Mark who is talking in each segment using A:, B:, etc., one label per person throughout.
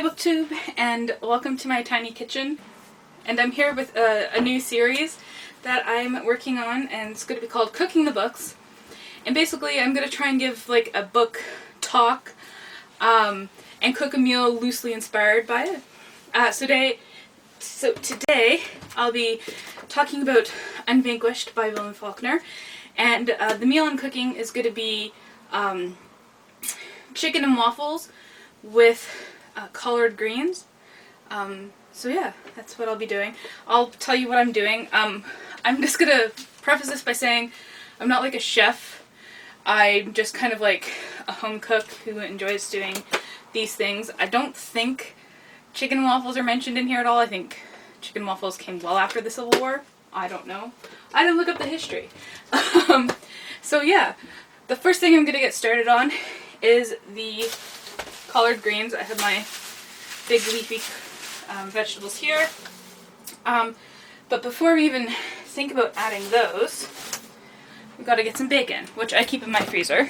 A: booktube, and welcome to my tiny kitchen. And I'm here with a new series that I'm working on, and it's going to be called Cooking the Books. And basically I'm going to try and give like a book talk and cook a meal loosely inspired by it. So today I'll be talking about Unvanquished by Faulkner, and the meal I'm cooking is going to be chicken and waffles with collard greens. So yeah, that's what I'll be doing. I'll tell you what I'm doing. I'm just gonna preface this by saying I'm not like a chef. I'm just kind of like a home cook who enjoys doing these things. I don't think chicken and waffles are mentioned in here at all. I think chicken and waffles came well after the Civil War. I don't know. I didn't look up the history. So yeah, the first thing I'm gonna get started on is the collard greens. I have my big leafy vegetables here. But before we even think about adding those, we've got to get some bacon, which I keep in my freezer.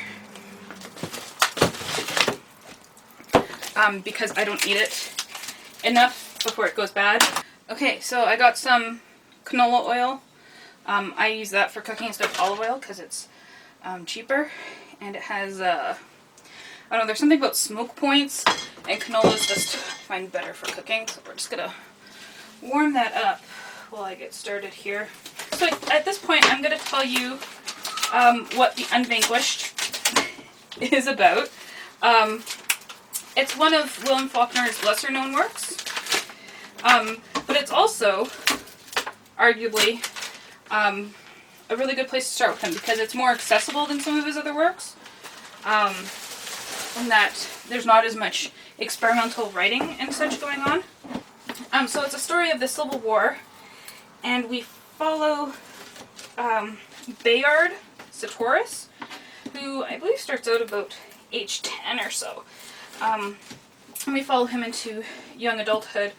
A: Because I don't eat it enough before it goes bad. Okay, so I got some canola oil. I use that for cooking instead of olive oil because it's cheaper, and it has I don't know, there's something about smoke points, and canola is just, I find, better for cooking. So we're just gonna warm that up while I get started here. So at this point, I'm gonna tell you what the Unvanquished is about. It's one of Faulkner's lesser known works, but it's also arguably a really good place to start with him because it's more accessible than some of his other works. In that there's not as much experimental writing and such going on. So it's a story of the Civil War, and we follow Bayard Sartoris, who I believe starts out about age 10 or so. And we follow him into young adulthood,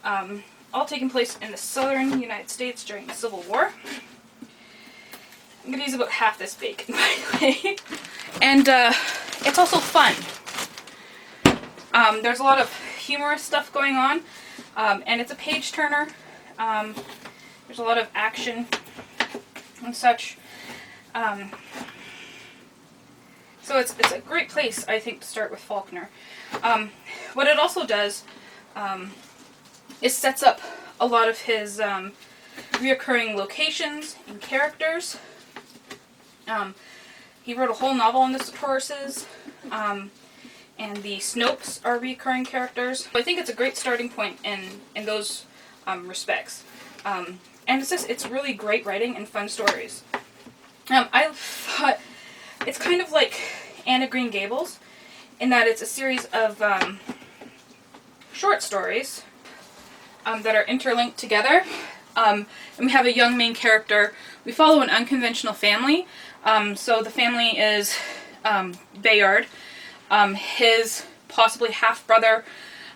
A: all taking place in the southern United States during the Civil War. I'm going to use about half this bacon, by the way. And it's also fun. There's a lot of humorous stuff going on, and it's a page turner. There's a lot of action and such. So it's a great place, I think, to start with Faulkner. What it also does is sets up a lot of his reoccurring locations and characters. He wrote a whole novel on the Sartorises, and the Snopes are recurring characters. So I think it's a great starting point in those respects. And it's really great writing and fun stories. I thought it's kind of like Anne of Green Gables, in that it's a series of short stories that are interlinked together. And we have a young main character. We follow an unconventional family. So the family is Bayard, his possibly half-brother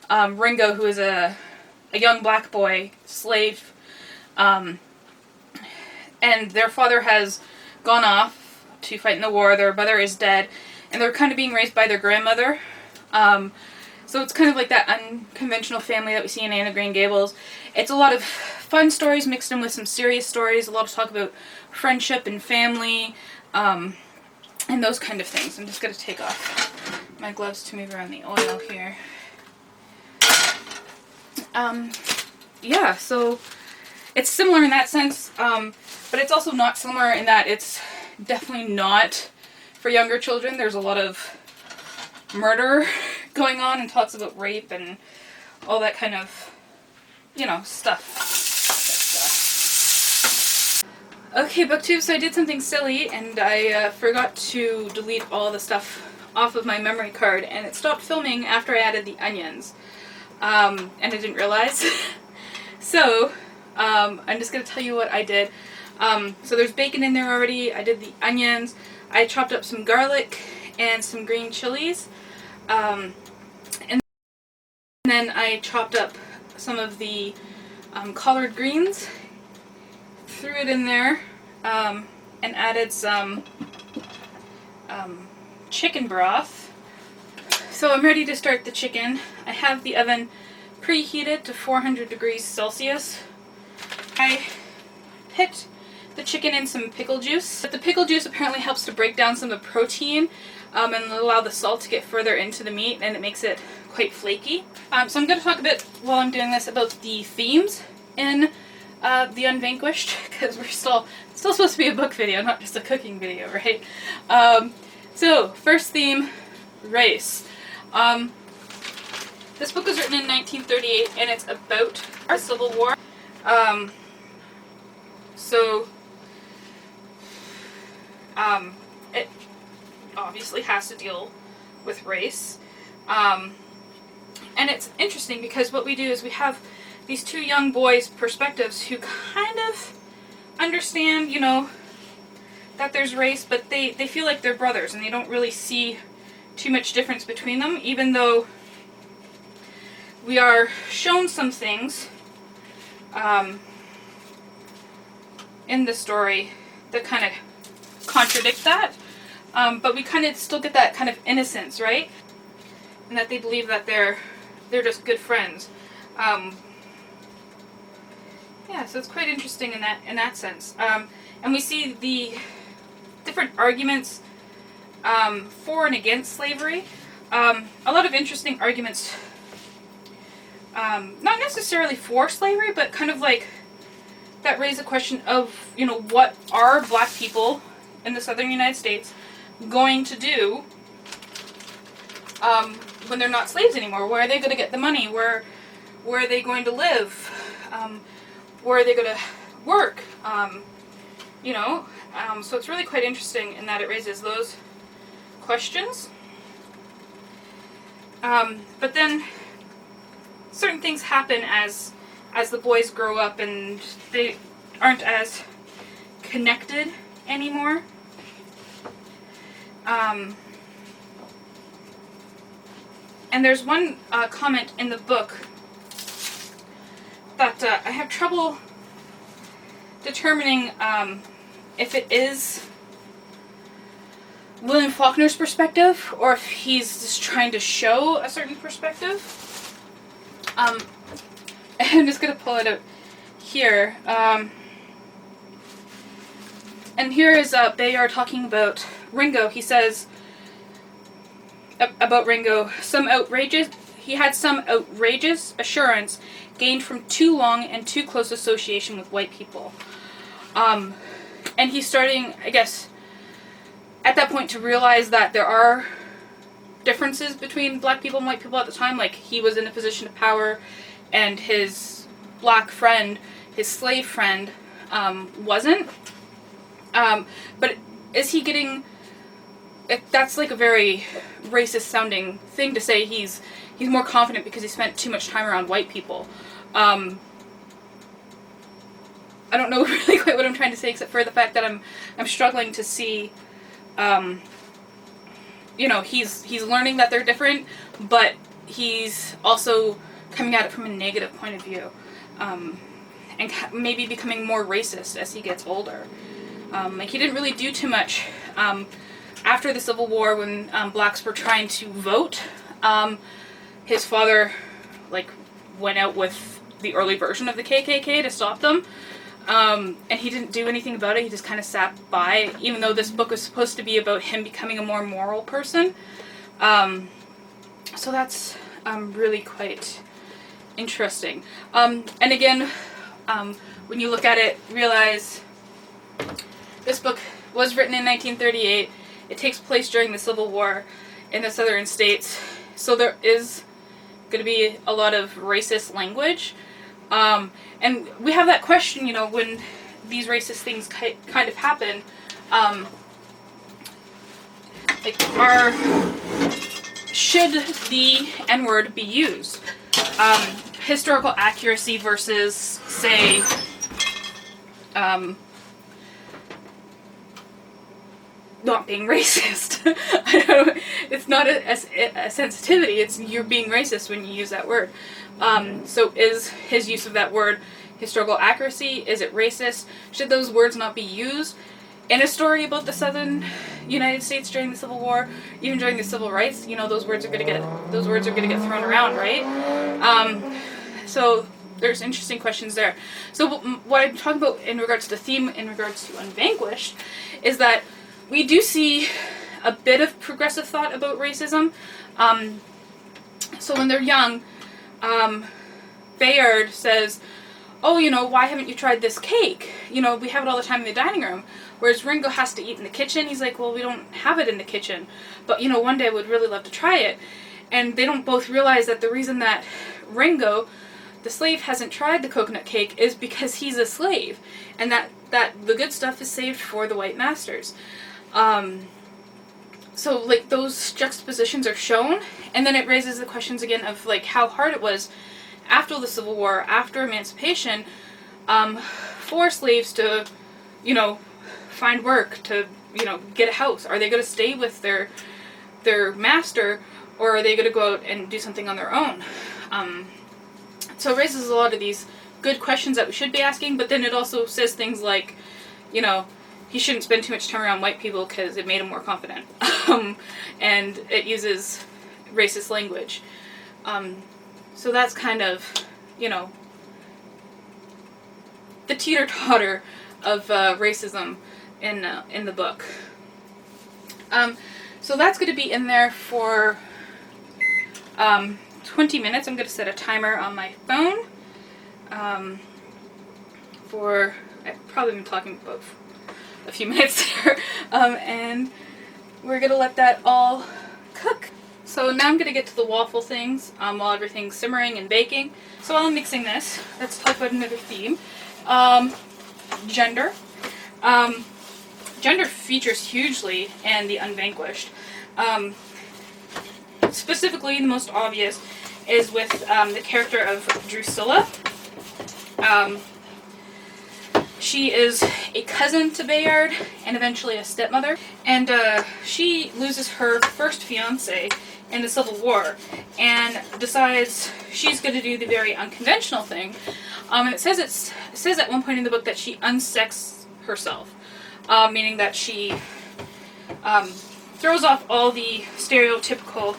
A: Ringo, who is a young black boy slave, and their father has gone off to fight in the war. Their brother is dead, and they're kind of being raised by their grandmother. So it's kind of like that unconventional family that we see in Anne of Green Gables. It's a lot of fun stories mixed in with some serious stories, a lot of talk about friendship and family, and those kind of things. I'm just going to take off my gloves to move around the oil here. Yeah, so it's similar in that sense, but it's also not similar in that it's definitely not for younger children. There's a lot of murder going on, and talks about rape and all that kind of, stuff. Okay, booktube, so I did something silly, and I forgot to delete all the stuff off of my memory card, and it stopped filming after I added the onions, and I didn't realize. So, I'm just going to tell you what I did. So there's bacon in there already. I did the onions. I chopped up some garlic and some green chilies, and then I chopped up some of the collard greens, threw it in there, and added some chicken broth, So I'm ready to start the chicken. I have the oven preheated to 400 degrees Celsius. I put the chicken in some pickle juice. But the pickle juice apparently helps to break down some of the protein and allow the salt to get further into the meat, and it makes it quite flaky. So I'm going to talk a bit while I'm doing this about the themes in the Unvanquished, because we're still supposed to be a book video, not just a cooking video, right? So first theme, race. This book was written in 1938, and it's about our Civil War. It obviously has to deal with race. And it's interesting because what we do is we have these two young boys' perspectives who kind of understand, you know, that there's race, but they feel like they're brothers and they don't really see too much difference between them, even though we are shown some things in the story that kind of contradict that, but we kind of still get that kind of innocence, right? And that they believe that they're just good friends. Yeah, so it's quite interesting in that sense. And we see the different arguments for and against slavery. A lot of interesting arguments, not necessarily for slavery, but kind of like that raise the question of, you know, what are black people in the southern United States going to do when they're not slaves anymore? Where are they going to get the money? Where are they going to live? Where are they going to work? You know, so it's really quite interesting in that it raises those questions. But then certain things happen as the boys grow up and they aren't as connected anymore. And there's one comment in the book that I have trouble determining if it is William Faulkner's perspective or if he's just trying to show a certain perspective. I'm just going to pull it out here. And here is Bayard talking about Ringo. He says about Ringo, he had some outrageous assurance gained from too long and too close association with white people. And he's starting, I guess, at that point to realize that there are differences between black people and white people at the time. Like, he was in a position of power and his black friend, his slave friend, wasn't. But is he getting... That's like a very racist sounding thing to say. He's more confident because he spent too much time around white people. I don't know really quite what I'm trying to say, except for the fact that I'm struggling to see, you know, he's learning that they're different, but he's also coming at it from a negative point of view, and maybe becoming more racist as he gets older. Like, he didn't really do too much after the Civil War when blacks were trying to vote. His father, like, went out with the early version of the KKK to stop them. And he didn't do anything about it. He just kind of sat by, even though this book was supposed to be about him becoming a more moral person. So that's really quite interesting. And again, when you look at it, realize this book was written in 1938. It takes place during the Civil War in the southern states. So there is going to be a lot of racist language. And we have that question, you know, when these racist things kind of happen, like, should the N-word be used? Historical accuracy versus, say, not being racist. I don't know, it's not a sensitivity, it's you're being racist when you use that word. So is his use of that word historical accuracy? Is it racist? Should those words not be used? in a story about the Southern United States during the Civil War, even during the Civil Rights, you know, those words are gonna get thrown around, right? So there's interesting questions there. So what I'm talking about in regards to the theme, in regards to Unvanquished, is that we do see a bit of progressive thought about racism. So when they're young, Bayard says, oh, you know, why haven't you tried this cake? You know, we have it all the time in the dining room. Whereas Ringo has to eat in the kitchen. He's like, well, we don't have it in the kitchen. But, you know, one day I would really love to try it. And they don't both realize that the reason that Ringo, the slave, hasn't tried the coconut cake is because he's a slave. And that the good stuff is saved for the white masters. So, like, those juxtapositions are shown. And then it raises the questions again of, like, how hard it was after the Civil War, after emancipation, for slaves to, you know, find work, to, you know, get a house. Are they going to stay with their master, or are they going to go out and do something on their own? So it raises a lot of these good questions that we should be asking, but then it also says things like, you know, he shouldn't spend too much time around white people because it made him more confident. And it uses racist language. So that's kind of, you know, the teeter-totter of racism in the book. So that's going to be in there for 20 minutes. I'm going to set a timer on my phone. I've probably been talking about a few minutes there. And we're going to let that all cook. So now I'm going to get to the waffle things while everything's simmering and baking. So while I'm mixing this, let's talk about another theme. Gender. Gender features hugely in the Unvanquished. Specifically, the most obvious is with the character of Drusilla. She is a cousin to Bayard and eventually a stepmother. And she loses her first fiancé in the Civil War and decides she's going to do the very unconventional thing. And it says at one point in the book that she unsexes herself, meaning that she throws off all the stereotypical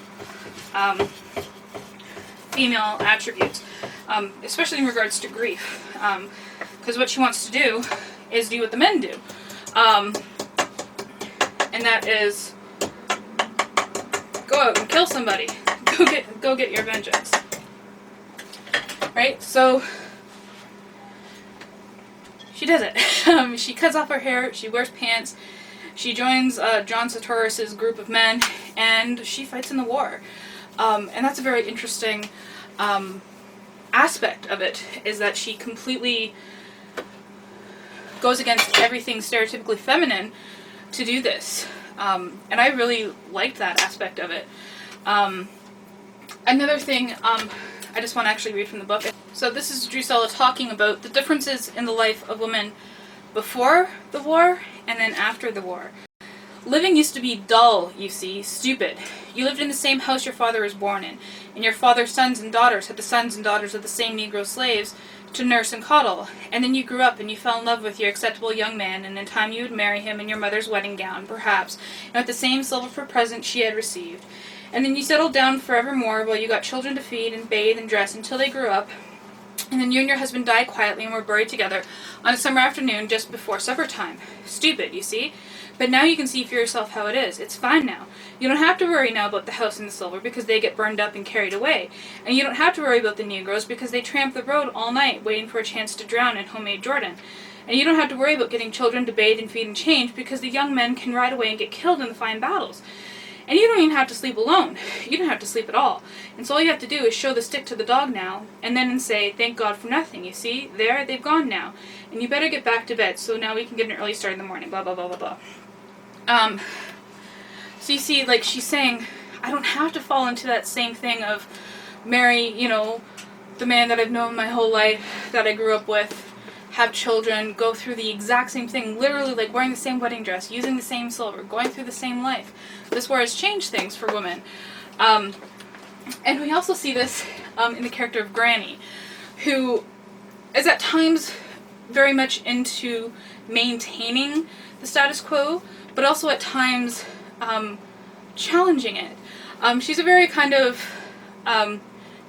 A: female attributes, especially in regards to grief, because what she wants to do is do what the men do, and that is go out and kill somebody, go get your vengeance, right? So she does it. She cuts off her hair, she wears pants, she joins John Sartoris's group of men, and she fights in the war. And that's a very interesting aspect of it, is that she completely goes against everything stereotypically feminine to do this. And I really liked that aspect of it. Another thing I just want to actually read from the book. So this is Drusilla talking about the differences in the life of women before the war and then after the war. Living used to be dull, you see, stupid. You lived in the same house your father was born in, and your father's sons and daughters had the sons and daughters of the same Negro slaves to nurse and coddle. And then you grew up and you fell in love with your acceptable young man, and in time you would marry him in your mother's wedding gown, perhaps, and with the same silver for present she had received. And then you settled down forevermore while you got children to feed and bathe and dress until they grew up. And then you and your husband died quietly and were buried together on a summer afternoon just before supper time. Stupid, you see? But now you can see for yourself how it is. It's fine now. You don't have to worry now about the house and the silver because they get burned up and carried away. And you don't have to worry about the Negroes because they tramp the road all night waiting for a chance to drown in homemade Jordan. And you don't have to worry about getting children to bathe and feed and change because the young men can ride away and get killed in the fine battles. And you don't even have to sleep alone. You don't have to sleep at all. And so all you have to do is show the stick to the dog now, and then say, thank God for nothing, you see? There, they've gone now. And you better get back to bed, so now we can get an early start in the morning, blah, blah, blah, blah, blah. So you see, like, she's saying, I don't have to fall into that same thing of marry, you know, the man that I've known my whole life, that I grew up with, have children, go through the exact same thing, literally like wearing the same wedding dress, using the same silver, going through the same life. This war has changed things for women. And we also see this in the character of Granny, who is at times very much into maintaining the status quo, but also at times challenging it. She's a very kind of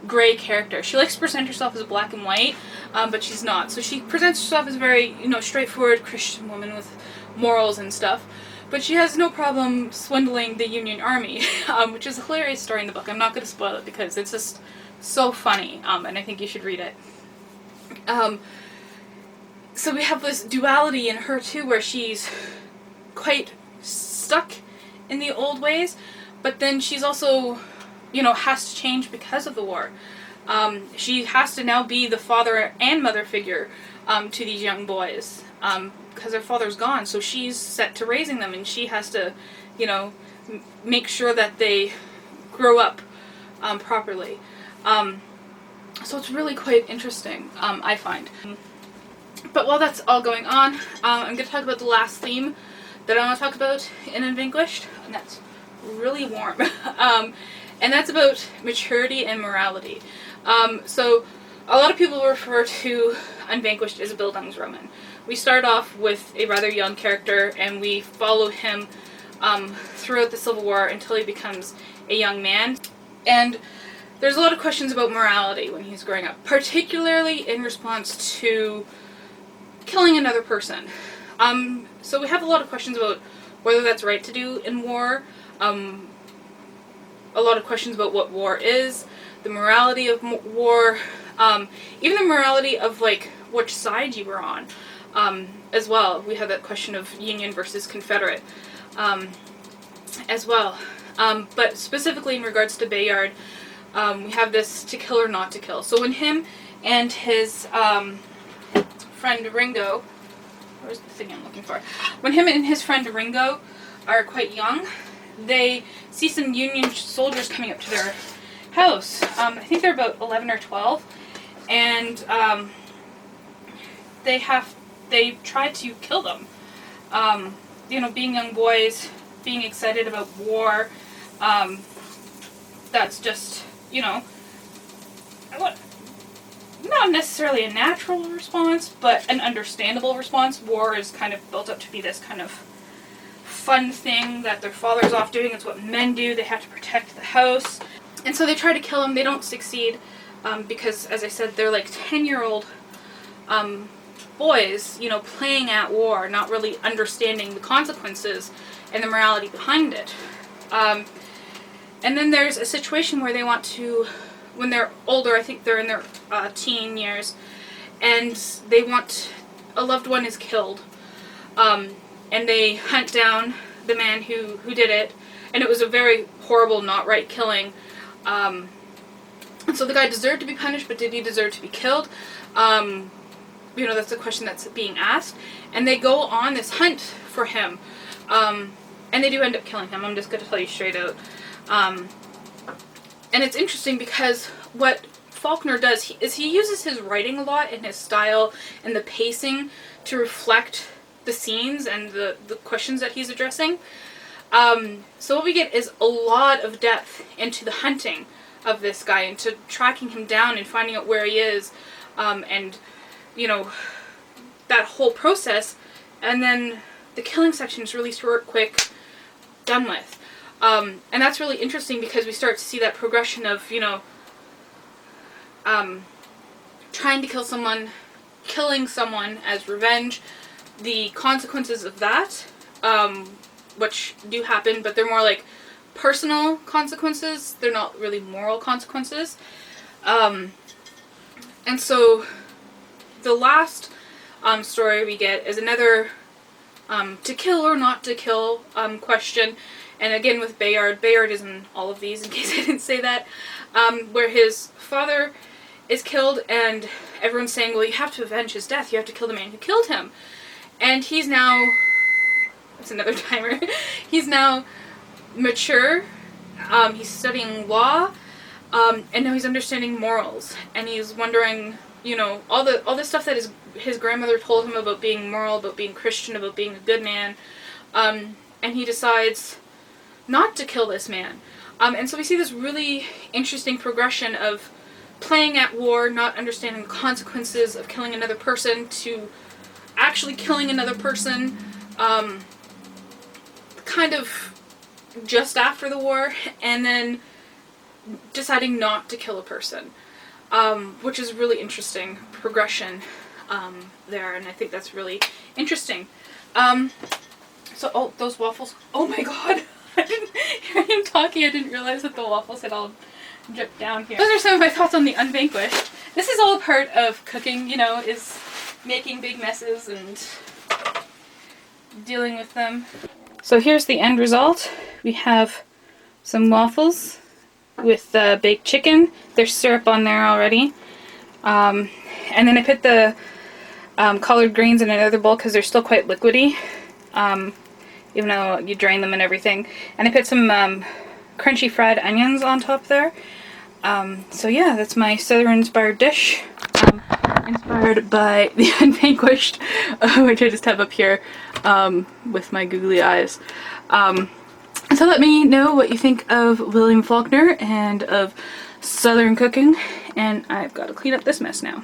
A: gray character. She likes to present herself as black and white, but she's not. So she presents herself as a very, straightforward Christian woman with morals and stuff. But she has no problem swindling the Union Army, which is a hilarious story in the book. I'm not going to spoil it because it's just so funny, and I think you should read it. So we have this duality in her too, where she's quite stuck in the old ways, but then she's also, has to change because of the war. She has to now be the father and mother figure to these young boys, because their father's gone, so she's set to raising them, and she has to, make sure that they grow up properly. So it's really quite interesting, I find. But while that's all going on, I'm going to talk about the last theme that I want to talk about in Unvanquished, and that's really warm. And that's about maturity and morality. So a lot of people refer to Unvanquished as a Bildungsroman. We start off with a rather young character, and we follow him throughout the Civil War until he becomes a young man. And there's a lot of questions about morality when he's growing up, particularly in response to killing another person. So we have a lot of questions about whether that's right to do in war, a lot of questions about what war is, the morality of war, even the morality of which side you were on, as well. We have that question of Union versus Confederate, as well. But specifically in regards to Bayard, we have this to kill or not to kill. So when him and his friend Ringo, where's the thing I'm looking for? When him and his friend Ringo are quite young, they see some Union soldiers coming up to their house. I think they're about 11 or 12, and they try to kill them. Being young boys, being excited about war, that's just, not necessarily a natural response, but an understandable response. War is kind of built up to be this kind of fun thing that their father's off doing. It's what men do. They have to protect the house. And so they try to kill him. They don't succeed because, as I said, they're like 10-year-old boys, playing at war, not really understanding the consequences and the morality behind it. And then there's a situation where they want to, when they're older, I think they're in their teen years, and they want, a loved one is killed, and they hunt down the man who did it, and it was a very horrible, not right killing. And so the guy deserved to be punished, but did he deserve to be killed? That's a question that's being asked. And they go on this hunt for him, and they do end up killing him. I'm just going to tell you straight out. And it's interesting because what Faulkner does is he uses his writing a lot and his style and the pacing to reflect the scenes and the questions that he's addressing. So what we get is a lot of depth into the hunting of this guy, into tracking him down and finding out where he is, and that whole process. And then the killing section is really short, quick, done with. And that's really interesting because we start to see that progression of, trying to kill someone, killing someone as revenge, the consequences of that, which do happen, but they're more like personal consequences. They're not really moral consequences. And so the last story we get is another to kill or not to kill question. And again with Bayard is in all of these, in case I didn't say that, where his father is killed and everyone's saying, well, you have to avenge his death, you have to kill the man who killed him. And he's now, that's another timer, he's now mature, he's studying law, and now he's understanding morals, and he's wondering, all the stuff that his grandmother told him about being moral, about being Christian, about being a good man, and he decides not to kill this man. And so we see this really interesting progression of playing at war, not understanding the consequences of killing another person, to actually killing another person, kind of just after the war, and then deciding not to kill a person, which is really interesting progression there, and I think that's really interesting. So, oh, those waffles, oh my god, here I am talking, I didn't realize that the waffles had all dripped down here. Those are some of my thoughts on the Unvanquished. This is all a part of cooking, you know, is making big messes and dealing with them. So here's the end result. We have some waffles with baked chicken. There's syrup on there already. And then I put the collard greens in another bowl because they're still quite liquidy, even though you drain them and everything. And I put some crunchy fried onions on top there. So yeah, that's my Southern-inspired dish, inspired by the Unvanquished, which I just have up here with my googly eyes. So let me know what you think of William Faulkner and of Southern cooking, and I've got to clean up this mess now.